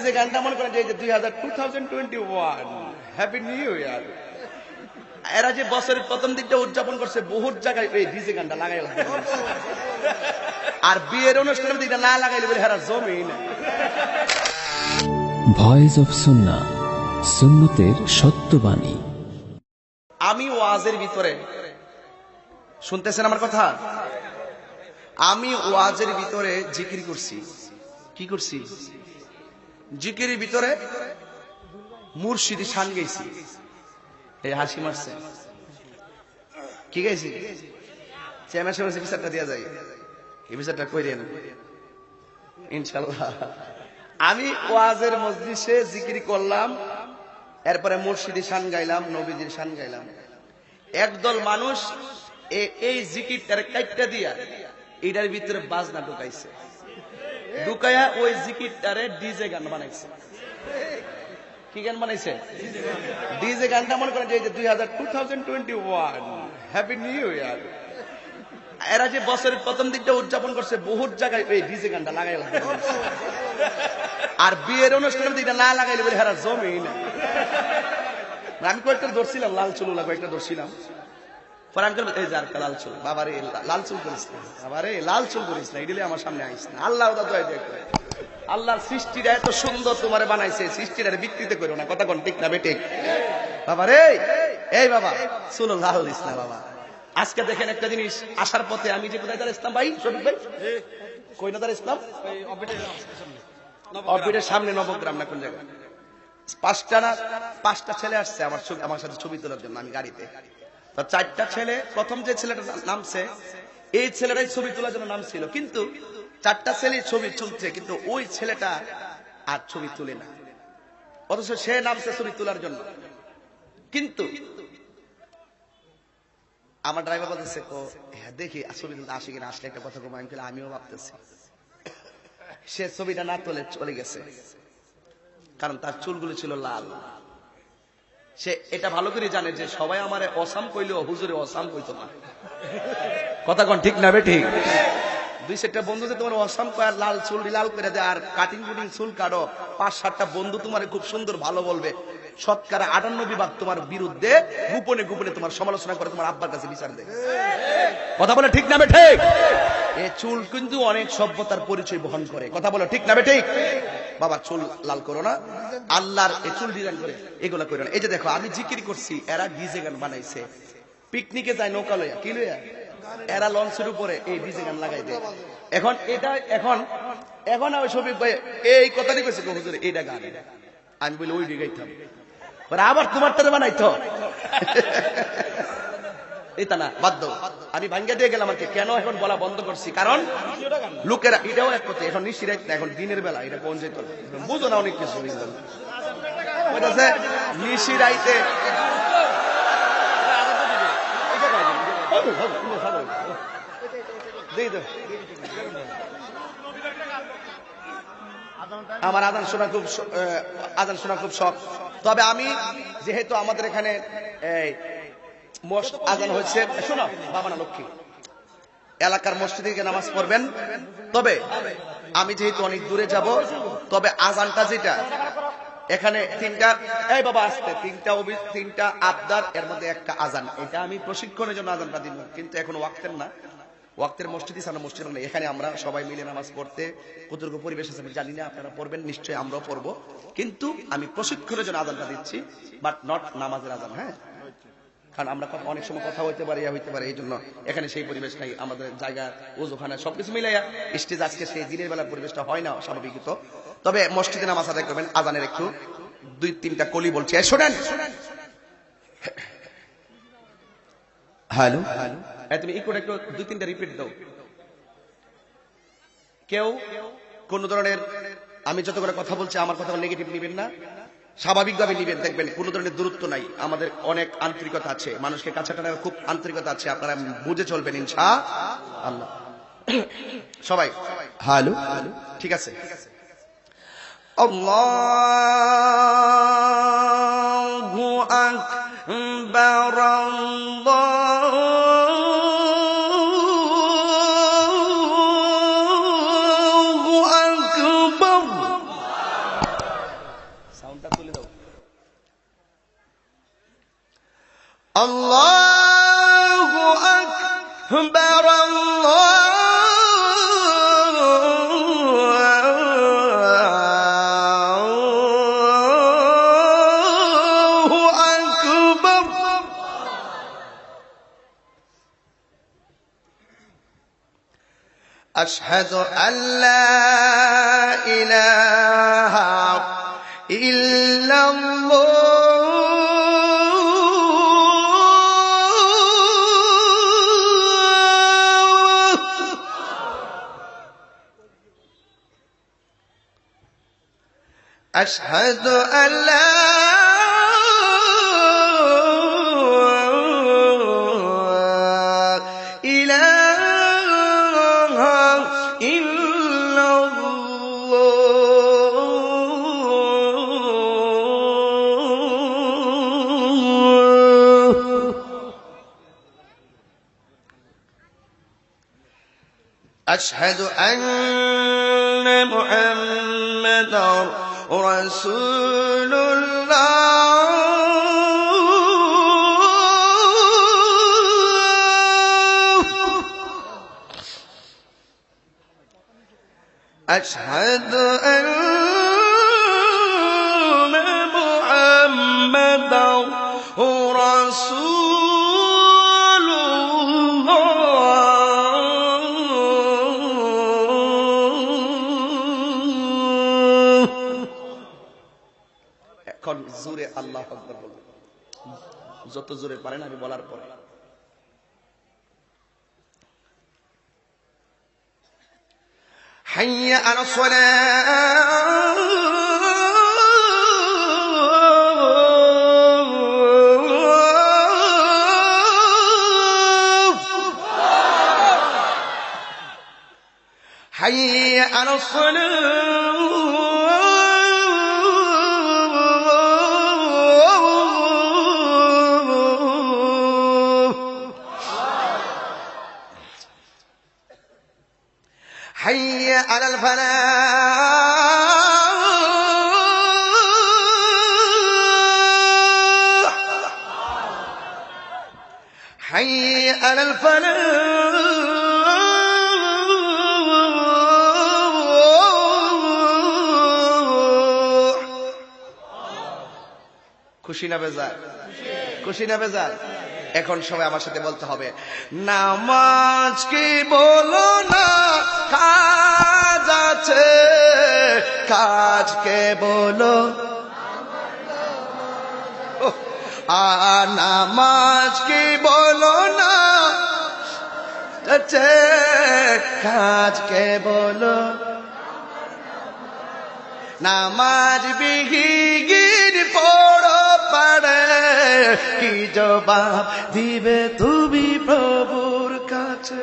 DJ গানটা মনে করেন যে 2021 হ্যাপি নিউ ইয়ার। এরা যে বছরের প্রথম দিকটা উদযাপন করছে বহুত জায়গায় এই ডিজে গানটা লাগাই, আর বিয়ের অনুষ্ঠানের দিকটা না লাগাইলে বলে হেরা জমেই না। ভয়েস অফ সুন্নাহ, সুন্নতের সত্যবাণী। আমি ওয়াজের ভিতরে শুনতেছেন আমার কথা, আমি ওয়াজের ভিতরে জিকির করছি। কি করছি? জিকিরের ভিতরে মুর্শিদি শান গেছি। এই হাসি মারছে কি গাইছি? চেয়ারম্যান সাহেব বিচারটা দেওয়া যায়, এই বিচারটা কই দেন ইনশাল্লাহ। আমি ওয়াজের মজলিসে জিকির করলাম, এরপরে মুর্শিদি শান গাইলাম, নবীজির শান গাইলাম। একদল মানুষ এই জিকিরটার কাইটটা দিয়া এটার ভিতরে বাজনা ঢুকাইছে, ঢুকাইয়া ওই জিকিরটারে ডিজে গান বানাইছে। কি গান বানাইছে? ডিজে গানটা মনে করেন যে 2021 হ্যাপি নিউ ইয়ার। এরা যে বছরের প্রথম দিকটা উদযাপন করছে বহুত জায়গায় এই ডিজে গানটা লাগাই, আর বিয়ের অনুষ্ঠানের দিকটা না লাগাইলে বলে হেরা জমেই না। আমি কয়েকটা ধরছিলাম, লাল চুল কয়েকটা ধরছিলাম, পরে আমি এই যার লাল চুল, বাবারে লাল চুল করিস না, বাবারে লাল চুল করিস না, এগুলি আমার সামনে আইস না। আল্লাহ আল্লাহর সৃষ্টিটা এত সুন্দর তোমারে বানাইছে, সৃষ্টিটা বিকৃত করো না। কথা কোন ঠিক না বেঠিক? বাবারে এই বাবা চুল লাল দিস না বাবা। আজকে দেখেন একটা জিনিস, আসার পথে আমি যে কোথায় দাঁড়াইছিলাম ভাই, শফিক ভাই কই না দাঁড়াইছিলাম? অফিসের সামনে, নবগ্রাম না কোন জায়গায়। পাঁচটা ছেলে আসছে আমার সাথে ছবি তোলার জন্য। আমি গাড়িতে, তো চারটা ছেলে, প্রথম যে ছেলেটা নামছে এই ছেলেটাই ছবি তোলার জন্য নামছিল, কিন্তু চারটা ছেলে ছবি তুলছে, কিন্তু ওই ছেলেটা আর ছবি তুলে না, অথচ সে নামছে ছবি তোলার জন্য। কিন্তু আমার ড্রাইভার বলতেছে দেখি ছবি তুলতে আসি কিনা, আসলে একটা কথা কম। আমিও ভাবতেছি সে ছবিটা না তুলে চলে গেছে, কারণ তার চুলগুলো ছিল লাল। সে এটা ভালো করে জানে যে সবাই আমারে অসাম কইলেও হুজুরে অসাম কইতো না। কথা কোন ঠিক না বেঠিক? দুই চারটা বন্ধু যে তোমার অসাম কয় আর লাল চুল লাল করে দেয়, আর কাটিং কুটিং চুল কাটো, 5-7টা বন্ধু তোমার খুব সুন্দর ভালো বলবে, শতকরা 98 তোমার বিরুদ্ধে গোপনে গোপনে তোমার সমালোচনা করে, তোমার আব্বার কাছে বিচার দেয়। কথা বলে ঠিক না বেঠিক? এই চুল কিন্তু অনেক সভ্যতার পরিচয় বহন করে। কথা বলে ঠিক না বেঠিক? বাবা চুল লাল করো না, আল্লাহর এই চুল ডিজাইন করে এগুলা করো না। এই যে দেখো আমি জিকির করছি, এরা ডিজে গান বানাইছে। পিকনিকে যায় নৌকা লইয়া, কি লইয়া, এরা লঞ্চের উপরে এই ডিজে গান লাগাই দেয়। এখন এটা এখন আমি শফিক ভাই এই কথাটি কইছে, হুজুর এইটা গান, আমি বলি ওই গাইতাম, আবার তোমার তারে বানাইতো এটা না, বাধ্য আমি ভাঙ্গা দিয়ে গেলাম। আর কেন এখন বলা বন্ধ করছি, কারণ লোকেরা এটাও এক কথা, এখন নিশিরাইত না, এখন দিনের বেলা, এটা কোন যেত বুঝো না, অনেক কিছু নিশিরাইতে আমার আজান শোনা খুব শখ। তবে আমি যেহেতু আমাদের এখানে আজান হয়েছে, শোনো বাবা না লক্ষ্মী, এলাকার মসজিদে গিয়ে নামাজ পড়বেন। তবে আমি যেহেতু অনেক দূরে যাব, তবে আজানটা যেটা এখানে তিনটা, এই বাবা আসতে তিনটা আবদার, এর মধ্যে একটা আজান, এটা আমি প্রশিক্ষণের জন্য আজানটা দিব, কিন্তু এখন ওয়াক্তের না, ওয়াক্তের মসজিদ সামনে মসজিদ নেই। এখানে আমরা সবাই মিলে নামাজ পড়তে কতটুকু পরিবেশ আছে আমি জানি না, আপনারা পড়বেন নিশ্চয়ই, আমরাও পড়বো, কিন্তু আমি প্রশিক্ষণের জন্য আজানটা দিচ্ছি, বাট নট নামাজের আজান। হ্যাঁ, কারণ আমরা অনেক সময় কথা হইতে পারি এই জন্য এখানে সেই পরিবেশ নাই, আমাদের জায়গা ওজোখানা সবকিছু মিলাইয়া স্টেজ আজকে সেই দিনের বেলার পরিবেশটা হয় না স্বাভাবিক। তবে মসজিদে নামাজ আদায় করবেন। আজানের একটু 2-3টা কলি বলছি, শোনেন। হ্যালো, তুমি একটু 2-3টা রিপিট দাও। কেউ কোন ধরনের, আমি যত করে কথা বলছি আমার কথা নেগেটিভ নিবেন না, স্বাভাবিকভাবে নিবেন। দেখবেন কোন ধরনের দূরত্ব নাই, আমাদের অনেক আন্তরিকতা আছে, মানুষকে কাছে টানার খুব আন্তরিকতা আছে, আপনারা বুঝে চলবেন ইনশাআল্লাহ। সবাই হ্যালো, ঠিক আছে। আল্লাহু আকবার, আল্লাহু আকবার। أشهد أن لا إله إلا الله أشهد أن لا أشهد أن محمدا رسول الله أشهد أن محمدا رسول এখন জোরে আল্লাহু আকবার বলুন, যত জোরে পারেন আমি বলার পরে। হাইয়া আলাস সালাহ হাইয়া আলাস حي على الفلاح حي على الفلاح খুশি না বেজার? খুশি না বেজার? এখন সবাই আমার সাথে বলতে হবে, নামাজ কি বলো না কাজ আছে, কাজকে বলো নামাজ কি বলো না কাজকে বলো নামাজ বিহীন পড়ো পারে কি জবাব দিবে তুমি প্রভুর কাছে?